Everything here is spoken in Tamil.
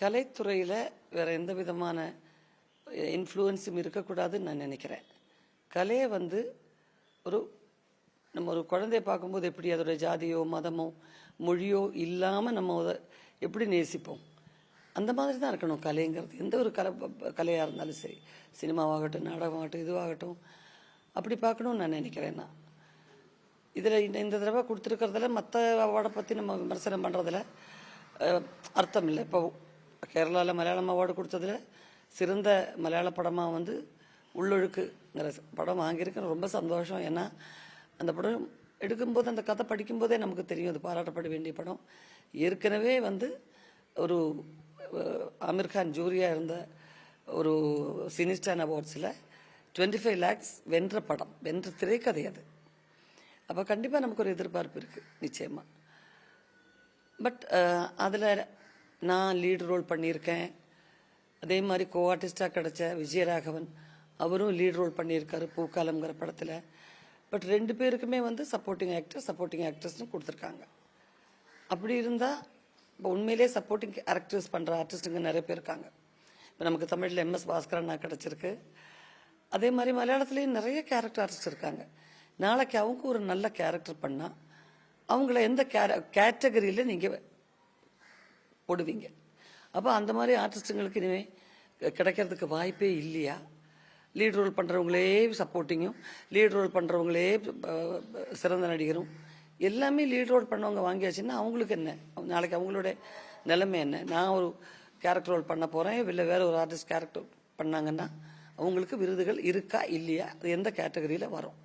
கலைத்துறையில் வேறு எந்த விதமான இன்ஃப்ளூயன்ஸும் இருக்கக்கூடாதுன்னு நான் நினைக்கிறேன். கலையை நம்ம ஒரு குழந்தைய பார்க்கும்போது எப்படி அதோட ஜாதியோ மதமோ மொழியோ இல்லாமல் நம்ம எப்படி நேசிப்போம், அந்த மாதிரி தான் இருக்கணும் கலைங்கிறது. எந்த ஒரு கலையாக இருந்தாலும் சரி, சினிமாவாகட்டும், நாடகமாகட்டும், இதுவாகட்டும், அப்படி பார்க்கணும்னு நான் நினைக்கிறேன். நான் இதில் இந்த தடவை கொடுத்துருக்கிறதுல மற்ற அவார்டை பற்றி நம்ம விமர்சனம் பண்ணுறதுல அர்த்தம் இல்லை. இப்போ கேரளாவில் மலையாளம் அவார்டு கொடுத்ததுல சிறந்த மலையாள படமாக உள்ளொழுக்குங்கிற படம் வாங்கியிருக்கேன். ரொம்ப சந்தோஷம். ஏன்னா அந்த படம் எடுக்கும்போது, அந்த கதை படிக்கும்போதே நமக்கு தெரியும் அது பாராட்டப்பட வேண்டிய படம். ஏற்கனவே ஒரு ஆமீர் கான் ஜூரியாக இருந்த ஒரு சினிஸ்டான் அவார்ட்ஸில் 25 lakhs வென்ற படம், வென்ற திரைக்கதை அது. அப்போ கண்டிப்பாக நமக்கு ஒரு எதிர்பார்ப்பு இருக்குது நிச்சயமாக. பட் அதில் நான் லீட் ரோல் பண்ணியிருக்கேன். அதே மாதிரி கோ ஆர்டிஸ்டாக கிடச்ச விஜயராகவன், அவரும் லீட் ரோல் பண்ணியிருக்காரு பூக்காலம்ங்கிற படத்தில். பட் 2 பேருக்குமே சப்போர்ட்டிங் ஆக்ட்ரஸ்னு கொடுத்துருக்காங்க. அப்படி இருந்தால் இப்போ உண்மையிலே சப்போர்ட்டிங் கேரக்டர்ஸ் பண்ணுற ஆர்டிஸ்ட்டுங்க நிறைய பேர் இருக்காங்க. இப்போ நமக்கு தமிழில் MS பாஸ்கரண்ணா கிடச்சிருக்கு. அதே மாதிரி மலையாளத்துலேயும் நிறைய கேரக்டர் ஆர்டிஸ்ட் இருக்காங்க. நாளைக்கு அவங்க ஒரு நல்ல கேரக்டர் பண்ணால் அவங்கள எந்த கேட்டகரியில் நீங்கள் போடுவீங்க? அப்போ அந்த மாதிரி ஆர்டிஸ்ட்டுங்களுக்கு இனிமேல் கிடைக்கிறதுக்கு வாய்ப்பே இல்லையா? லீட் ரோல் பண்ணுறவங்களே சப்போர்ட்டிங்கும், லீட் ரோல் பண்ணுறவங்களே சிறந்த நடிகரும், எல்லாமே லீட் ரோல் பண்ணவங்க வாங்கியாச்சுன்னா அவங்களுக்கு என்ன? நாளைக்கு அவங்களோட நிலைமை என்ன? நான் ஒரு கேரக்டர் ரோல் பண்ண போகிறேன், இல்லை வேற ஒரு ஆர்டிஸ்ட் கேரக்டர் பண்ணாங்கன்னா அவங்களுக்கு விருதுகள் இருக்கா இல்லையா? அது எந்த கேட்டகரியில் வரும்?